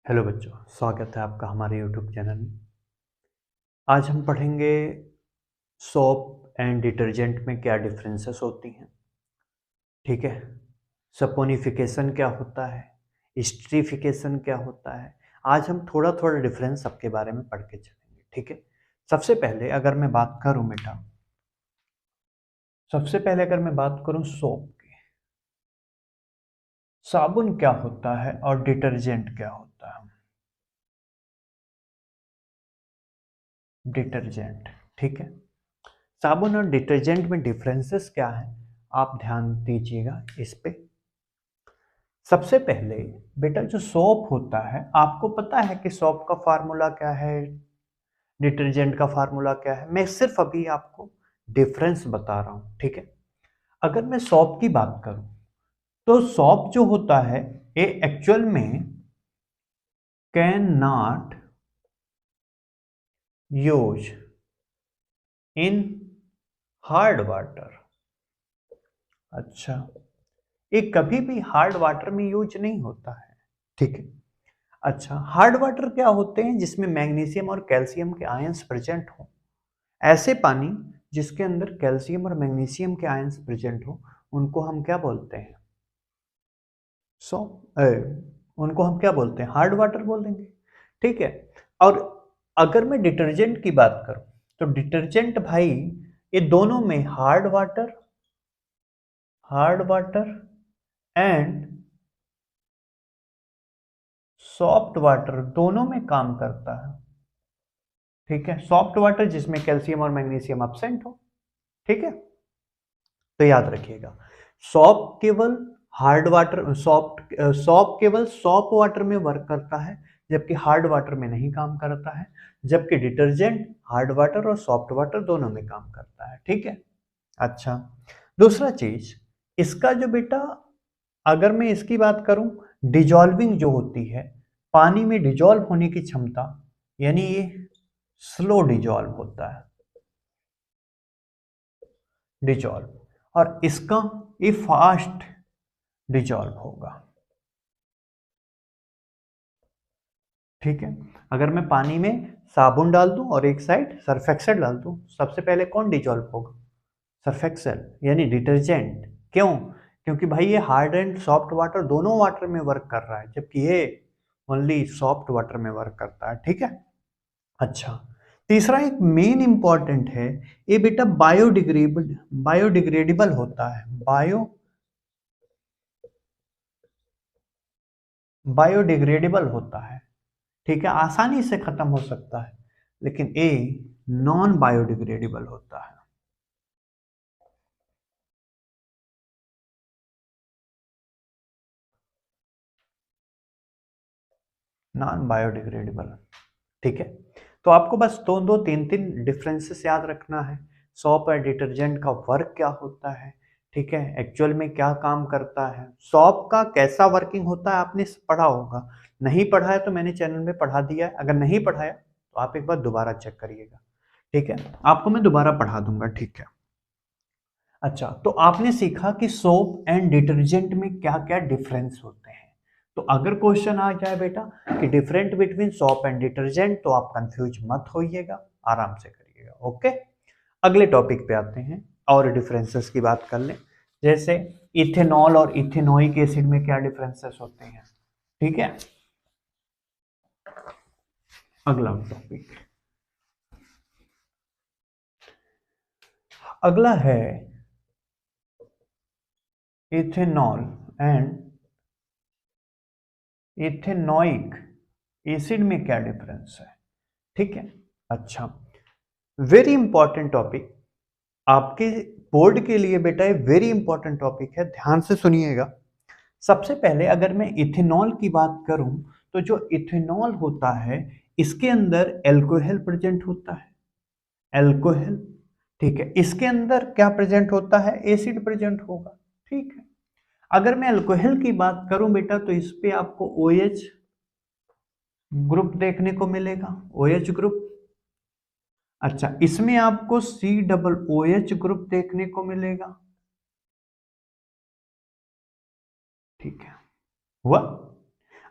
Hello बच्चों, स्वागत है आपका हमारे यूट्यूब चैनल में। आज हम पढ़ेंगे सोप एंड डिटर्जेंट में क्या डिफरेंसेस होती हैं। ठीक है, सपोनिफिकेशन क्या होता है, स्ट्रीफिकेशन क्या होता है। आज हम थोड़ा थोड़ा डिफरेंस सबके बारे में पढ़ के चलेंगे। ठीक है, सबसे पहले अगर मैं बात करूं बेटा, सोप की, साबुन क्या होता है और डिटर्जेंट क्या होता है। डिटर्जेंट, ठीक है, साबुन और डिटर्जेंट में डिफरेंसेस क्या है, आप ध्यान दीजिएगा इस पे। सबसे पहले बेटा, जो सोप होता है, आपको पता है कि सोप का फार्मूला क्या है, डिटर्जेंट का फार्मूला क्या है। मैं सिर्फ अभी आपको डिफरेंस बता रहा हूं। ठीक है, अगर मैं सोप की बात करूं तो सोप जो होता है ये एक्चुअल में can not use in hard water. अच्छा, ये कभी भी हार्ड वाटर में यूज नहीं होता है। ठीक है, अच्छा, हार्ड वाटर क्या होते हैं, जिसमें मैग्नीशियम और कैल्शियम के आयंस प्रेजेंट हो। ऐसे पानी जिसके अंदर कैल्शियम और मैग्नीशियम के आयंस प्रेजेंट हो, उनको हम क्या बोलते हैं, सो उनको हम क्या बोलते हैं, हार्ड वाटर बोलेंगे। ठीक है, और अगर मैं डिटर्जेंट की बात करूं तो डिटर्जेंट भाई, ये दोनों में hard water and soft water दोनों में काम करता है। ठीक है, सॉफ्ट वाटर जिसमें कैल्शियम और मैग्नीशियम एब्सेंट हो। ठीक है, तो याद रखिएगा, सॉप केवल हार्ड वाटर सॉप केवल सॉप वाटर में वर्क करता है, जबकि हार्ड वाटर में नहीं काम करता है। जबकि डिटर्जेंट हार्ड वाटर और सॉफ्ट वाटर दोनों में काम करता है। ठीक है, अच्छा, दूसरा चीज, इसका जो बेटा, अगर मैं इसकी बात करूं, डिजॉल्विंग जो होती है, पानी में डिजॉल्व होने की क्षमता, यानी ये स्लो डिजॉल्व होता है, डिजॉल्व, और इसका ये फास्ट डिजॉल्व होगा। ठीक है, अगर मैं पानी में साबुन डाल दूं और एक साइड सर्फ एक्सेल डाल दूं, सबसे पहले कौन डिजॉल्व होगा, सर्फ एक्सेल यानी डिटर्जेंट। क्यों? क्योंकि भाई ये हार्ड एंड सॉफ्ट वाटर दोनों वाटर में वर्क कर रहा है, जबकि ये ओनली सॉफ्ट वाटर में वर्क करता है। ठीक है, अच्छा, तीसरा एक मेन इंपॉर्टेंट है, ये बेटा बायोडिग्रेडेबल होता है, बायोडिग्रेडेबल होता है। ठीक है, आसानी से खत्म हो सकता है, लेकिन ए नॉन बायोडिग्रेडेबल होता है। नॉन बायोडिग्रेडेबल, ठीक है, तो आपको बस दो दो तीन तीन डिफरेंसेस याद रखना है। सॉप और डिटर्जेंट का वर्क क्या होता है, ठीक है, एक्चुअल में क्या काम करता है, सॉप का कैसा वर्किंग होता है, आपने पढ़ा होगा। नहीं पढ़ा है तो मैंने चैनल में पढ़ा दिया है, अगर नहीं पढ़ाया तो आप एक बार दोबारा चेक करिएगा। ठीक है, आपको मैं दोबारा पढ़ा दूंगा। ठीक है, अच्छा, तो आपने सीखा कि सोप एंड डिटर्जेंट में क्या क्या डिफरेंस होते हैं। तो अगर क्वेश्चन आ जाए बेटा कि different between soap and detergent, तो आप कंफ्यूज मत होइएगा, आराम से करिएगा। ओके, अगले टॉपिक पे आते हैं और डिफरेंसेस की बात कर लें। जैसे इथेनॉल और इथेनोइक एसिड में क्या डिफरेंसेस होते हैं। ठीक है, अगला टॉपिक, अगला है इथेनॉल एंड इथेनोइक एसिड में क्या डिफरेंस है। ठीक है, अच्छा, वेरी इंपॉर्टेंट टॉपिक आपके बोर्ड के लिए बेटा, ये वेरी इंपॉर्टेंट टॉपिक है, ध्यान से सुनिएगा। सबसे पहले अगर मैं इथेनॉल की बात करूं, तो जो इथेनॉल होता है, इसके अंदर एल्कोहल प्रेजेंट होता है, एल्कोहल। ठीक है, इसके अंदर क्या प्रेजेंट होता है, एसिड प्रेजेंट होगा। ठीक है, अगर मैं अल्कोहल की बात करूं बेटा, तो इस पे आपको OH ग्रुप देखने को मिलेगा, OH ग्रुप। अच्छा, इसमें आपको COOH ग्रुप देखने को मिलेगा। ठीक है, हुआ।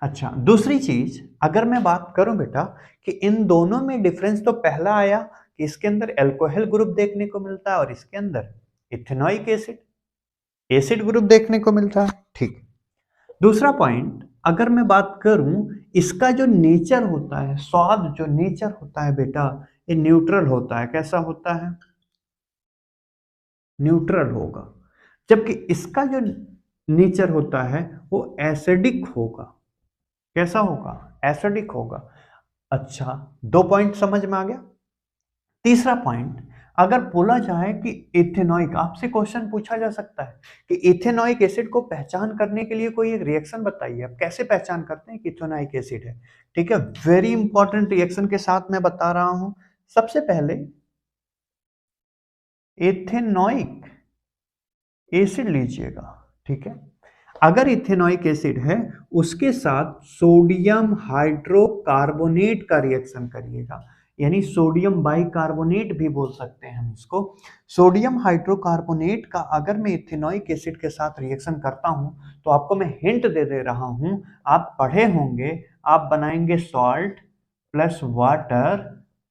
अच्छा, दूसरी चीज अगर मैं बात करूं बेटा कि इन दोनों में डिफरेंस तो पहला आया कि इसके अंदर एल्कोहल ग्रुप देखने को मिलता है और इसके अंदर इथेनॉइक एसिड एसिड ग्रुप देखने को मिलता है। ठीक। दूसरा पॉइंट अगर मैं बात करूं इसका जो नेचर होता है, स्वाद जो नेचर होता है बेटा, ये न्यूट्रल होता है। कैसा होता है? न्यूट्रल होगा। जबकि इसका जो नेचर होता है वो एसिडिक होगा। कैसा होगा? एसिडिक होगा। अच्छा, दो पॉइंट समझ में आ गया। तीसरा पॉइंट अगर बोला जाए कि इथेनॉइक, आपसे क्वेश्चन पूछा जा सकता है कि इथेनॉइक एसिड को पहचान करने के लिए कोई एक रिएक्शन बताइए। आप कैसे पहचान करते हैं कि इथेनॉइक एसिड है? ठीक है, वेरी इंपॉर्टेंट रिएक्शन के साथ मैं बता रहा हूं। सबसे पहले इथेनॉइक एसिड लीजिएगा। ठीक है, अगर इथेनॉइक एसिड है उसके साथ सोडियम हाइड्रोकार्बोनेट का रिएक्शन करिएगा, यानी सोडियम बाइकार्बोनेट भी बोल सकते हैं हम इसको। सोडियम हाइड्रोकार्बोनेट का अगर मैं इथेनॉइक एसिड के साथ रिएक्शन करता हूं तो आपको मैं हिंट दे दे रहा हूं, आप पढ़े होंगे, आप बनाएंगे salt plus water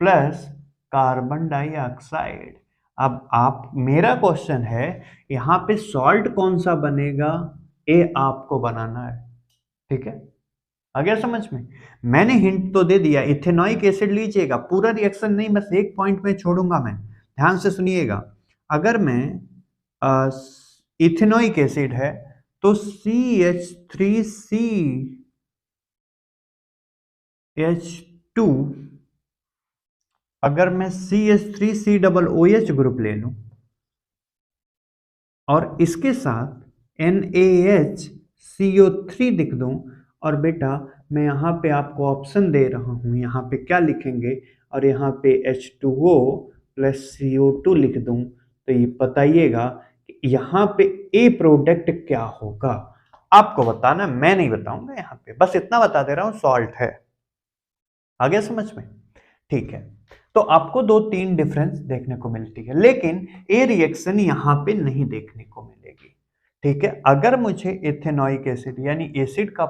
plus carbon dioxide. अब आप, मेरा क्वेश्चन है यहाँ पे सॉल्ट कौन सा बनेगा, ये आपको बनाना है। ठीक है, आ गया समझ में? मैंने हिंट तो दे दिया, इथेनॉइक एसिड लीजिएगा, पूरा रिएक्शन नहीं, बस एक पॉइंट में छोड़ूंगा मैं, ध्यान से सुनिएगा। अगर मैं इथेनॉइक एसिड है तो CH3CH2, अगर मैं CH3C डबल OH ग्रुप ले लूं और इसके साथ NaHCO3 लिख दूं, और बेटा मैं यहाँ पे आपको ऑप्शन दे रहा हूँ, यहाँ पे क्या लिखेंगे, और यहाँ पे H2O प्लस CO2 लिख दूं, तो ये बताइएगा कि यहाँ पे ए प्रोडक्ट क्या होगा। आपको बताना, मैं नहीं बताऊंगा, यहाँ पे बस इतना बता दे रहा हूँ, सॉल्ट है। आ गया समझ में? ठीक है, तो आपको दो तीन डिफरेंस देखने को मिलती है, लेकिन ए रिएक्शन यहां पे नहीं देखने को मिलेगी। ठीक है, अगर मुझे इथेनॉइक एसिड यानी एसिड का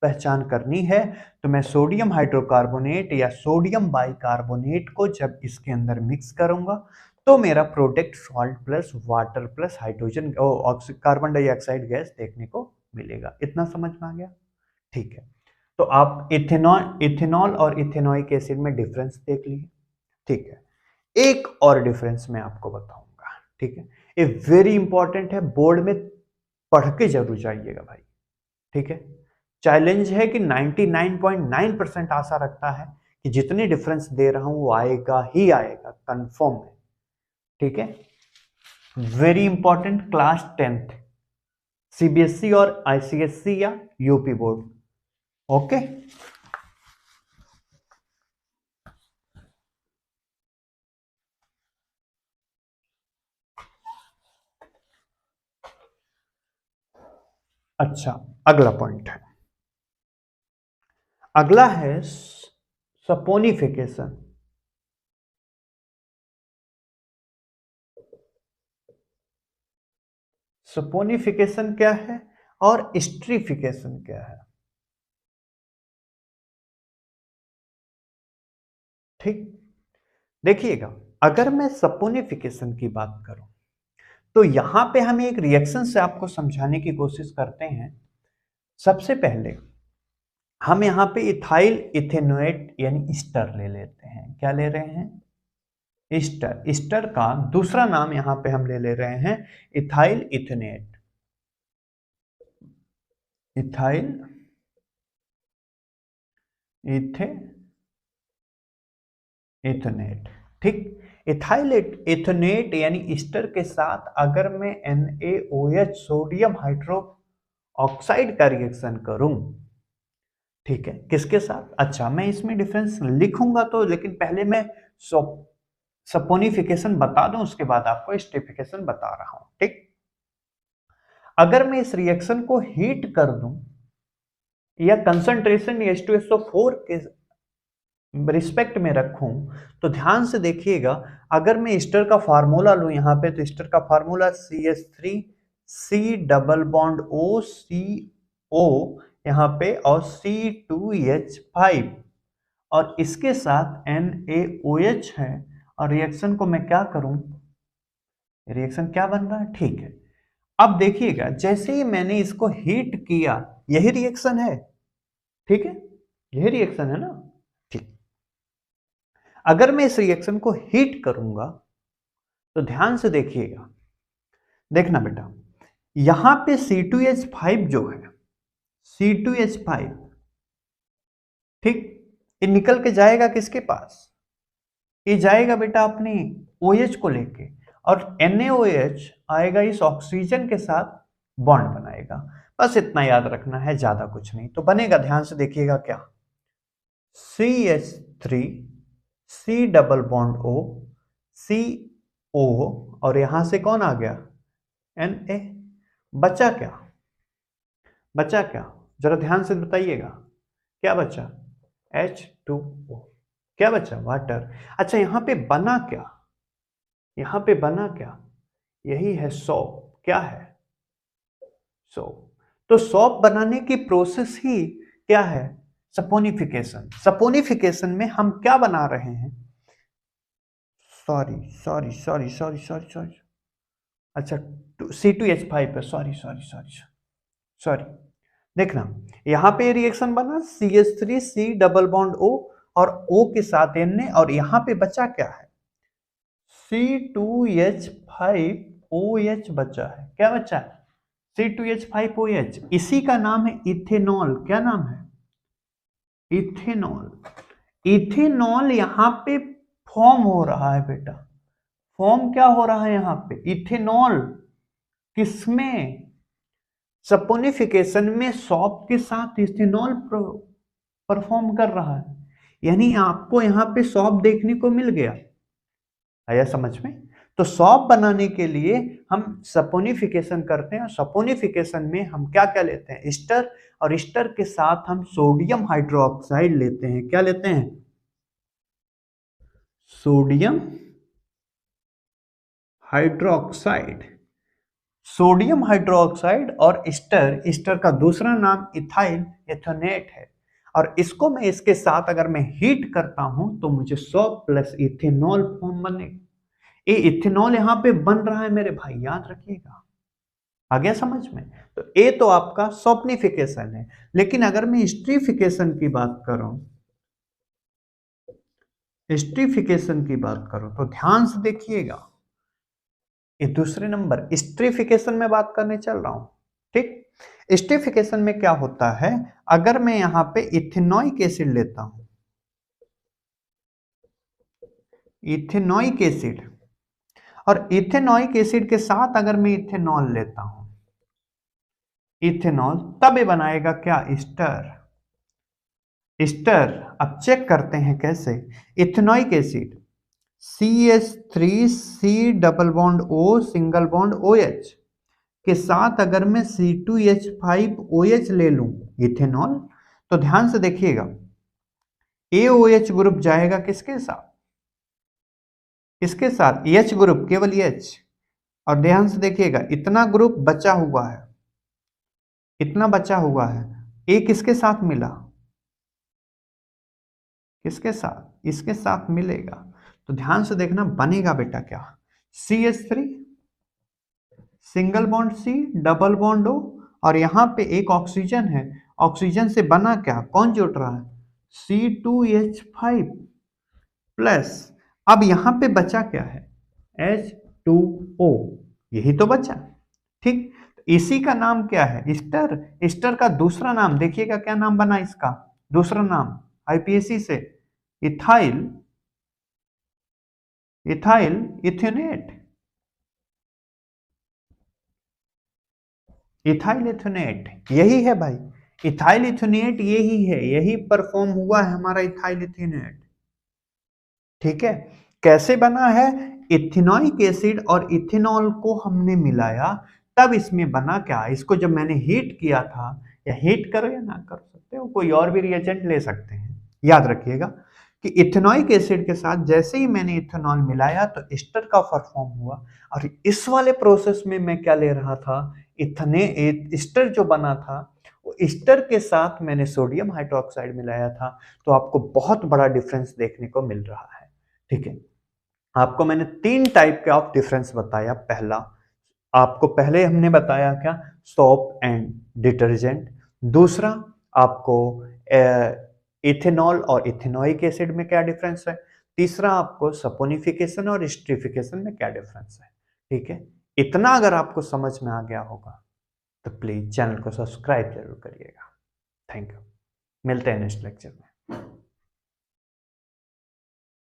पहचान करनी है तो मैं सोडियम हाइड्रोकार्बोनेट या सोडियम बाइकार्बोनेट को जब इसके अंदर मिक्स करूंगा तो मेरा product salt plus water plus hydrogen carbon dioxide gas देखने को मिलेगा। इतना समझ में आ गया? ठीक है, तो आप इथेनॉल और इथेनॉइक एसिड में डिफरेंस देख लीजिए। ठीक है, एक और डिफरेंस मैं आपको बताऊंगा। ठीक है, ये वेरी इंपॉर्टेंट है, बोर्ड में पढ़ के जरूर जाइएगा भाई। ठीक है, चैलेंज है कि 99.9% आशा रखता है कि जितनी डिफरेंस दे रहा हूं वो आएगा ही आएगा, कंफर्म है। ठीक है, very important, class 10th CBSE और ICSE या यूपी बोर्ड। ओके, अच्छा, अगला पॉइंट है, अगला है सपोनिफिकेशन। सपोनिफिकेशन क्या है और स्ट्रीफिकेशन क्या है? ठीक, देखिएगा, अगर मैं सपोनिफिकेशन की बात करूं तो यहां पे हम एक रिएक्शन से आपको समझाने की कोशिश करते हैं। सबसे पहले हम यहाँ पे इथाइल इथेनोएट यानी ईस्टर ले लेते हैं। क्या ले रहे हैं? ईस्टर। ईस्टर का दूसरा नाम यहाँ पे हम ले ले रहे हैं इथाइल इथेनेट। इथाइल इथेनेट। ठीक, इथाइल इथेनेट यानी ईस्टर के साथ अगर मैं NaOH सोडियम हाइड्रो ऑक्साइड का रिएक्शन करूं, ठीक है, किसके साथ? अच्छा, मैं इसमें डिफरेंस लिखूंगा तो, लेकिन पहले मैं सपोनिफिकेशन बता दूं, उसके बाद आपको स्टेरिफिकेशन बता रहा हूं। ठीक, अगर मैं इस रिएक्शन को हीट कर दूं या कंसंट्रेशन H2SO4 के रिस्पेक्ट में रखूं तो ध्यान से देखिएगा, अगर मैं ईस्टर का फार्मूला लूं यहां पे, तो ईस्टर का formula CH3C double bond O CO यहाँ पे और C2H5 और इसके साथ NaOH है और रिएक्शन को मैं क्या करूं, रिएक्शन क्या बन रहा है, ठीक है। अब देखिएगा जैसे ही मैंने इसको हीट किया, यही रिएक्शन है, ठीक है, यही रिएक्शन है ना, ठीक। अगर मैं इस रिएक्शन को हीट करूंगा तो ध्यान से देखिएगा, देखना बेटा, यहां पे C2H5 जो है, C2H5, ठीक, ये निकल के जाएगा किसके पास, ये जाएगा बेटा अपने OH को लेके और NaOH आएगा इस ऑक्सीजन के साथ बॉन्ड बनाएगा। बस इतना याद रखना है, ज्यादा कुछ नहीं। तो बनेगा, ध्यान से देखिएगा, क्या, CH3 C double bond O CO और यहां से कौन आ गया, Na। बचा क्या, बचा क्या, जरा ध्यान से बताइएगा, क्या बचा, H2O, क्या बचा, वाटर। अच्छा यहां पे बना क्या, यहां पे बना क्या, यही है सॉप, क्या है, सॉप। तो सॉप बनाने की प्रोसेस ही क्या है, सपोनिफिकेशन। सपोनिफिकेशन में हम क्या बना रहे हैं, sorry sorry sorry sorry sorry sorry, अच्छा C2H5 पे, सॉरी सॉरी सॉरी सॉरी, देखना यहां पे रिएक्शन बना CH3 C double bond O और O के साथ Na और यहां पे बचा क्या है, C2H5OH बचा है, क्या बचा है, C2H5OH, इसी का नाम है इथेनॉल। क्या नाम है, इथेनॉल। इथेनॉल यहां पे फॉर्म हो रहा है बेटा, फॉर्म क्या हो रहा है यहां पे, इथेनॉल, किसमें, सपोनिफिकेशन में सॉप के साथ इथेनॉल परफॉर्म कर रहा है। यानी आपको यहां पे सॉप देखने को मिल गया, आया समझ में। तो सॉप बनाने के लिए हम सपोनिफिकेशन करते हैं, सपोनिफिकेशन में हम क्या क्या लेते हैं, ईस्टर, और ईस्टर के साथ हम सोडियम हाइड्रोक्साइड लेते हैं। क्या लेते हैं, सोडियम हाइड्रोक्साइड। सोडियम हाइड्रोक्साइड और ईस्टर, ईस्टर का दूसरा नाम इथाइल एथोनेट है, और इसको मैं इसके साथ अगर मैं हीट करता हूं तो मुझे 100 प्लस इथेनॉल फॉर्म बनेगा। ये इथेनॉल यहां पे बन रहा है मेरे भाई, याद रखिएगा, आ गया समझ में। तो ये तो आपका सॉप्निफिकेशन है। लेकिन अगर मैं स्ट्रीफिकेशन की बात करूं, स्ट्रीफिकेशन की बात करूं तो ध्यान से देखिएगा, ये दूसरे नंबर स्ट्रीफिकेशन में बात करने चल रहा हूं, ठीक। स्ट्रीफिकेशन में क्या होता है, अगर मैं यहां पे इथेनॉइक एसिड लेता हूं, इथेनॉइक एसिड, और इथेनॉइक एसिड के साथ अगर मैं इथेनॉल लेता हूं, इथेनॉल, तब ये बनाएगा क्या, ईस्टर। ईस्टर, अब चेक करते हैं कैसे, ethanoic acid CH3C double bond O single bond OH के साथ अगर मैं C2H5OH ले लूं, इथेनॉल, तो ध्यान से देखिएगा, AOH ग्रुप जाएगा किसके साथ, किसके साथ, H ग्रुप, केवल H। और ध्यान से देखिएगा इतना ग्रुप बचा हुआ है, इतना बचा हुआ है, ए किसके साथ मिला, किसके साथ, इसके साथ मिलेगा। तो ध्यान से देखना बनेगा बेटा क्या, CH3 single bond C double bond O और यहां पे एक ऑक्सीजन है, ऑक्सीजन से बना क्या, कौन जुड़ रहा है, C2H5 प्लस, अब यहां पे बचा क्या है, H2O, यही तो बचा, ठीक। इसी का नाम क्या है, ईस्टर। ईस्टर का दूसरा नाम देखिएगा, क्या नाम बना इसका, दूसरा नाम IPAC से, इथाइल, इथाइल इथेनेट, इथाइल इथेनेट, यही है भाई, इथाइल इथेनेट यही है, यही परफॉर्म हुआ है हमारा इथाइल इथेनेट, ठीक है। कैसे बना है, इथेनॉइक एसिड और इथेनॉल को हमने मिलाया, तब इसमें बना क्या, इसको जब मैंने हीट किया था, या हीट करो या ना कर सकते हो, कोई और भी रिएजेंट ले सकते हैं, याद रखिएगा कि इथेनॉइक एसिड के साथ जैसे ही मैंने इथेनॉल मिलाया तो ईस्टर का परफॉर्म हुआ, और इस वाले प्रोसेस में मैं क्या ले रहा था, इथने ईस्टर जो बना था ईस्टर के साथ मैंने सोडियम हाइड्रोक्साइड मिलाया था, तो आपको बहुत बड़ा डिफरेंस देखने को मिल रहा है। ठीक है, आपको मैंने 3 टाइप के ऑफ डिफरेंस बताया। पहला, आपको पहले हमने बताया क्या, सोप एंड डिटर्जेंट। दूसरा, आपको इथेनॉल और इथेनोइक एसिड में क्या डिफरेंस है। तीसरा, आपको सपोनिफिकेशन और स्ट्रीफिकेशन में क्या डिफरेंस है। ठीक है, इतना अगर आपको समझ में आ गया होगा तो प्लीज चैनल को सब्सक्राइब जरूर करिएगा। थैंक यू, मिलते हैं नेक्स्ट लेक्चर में।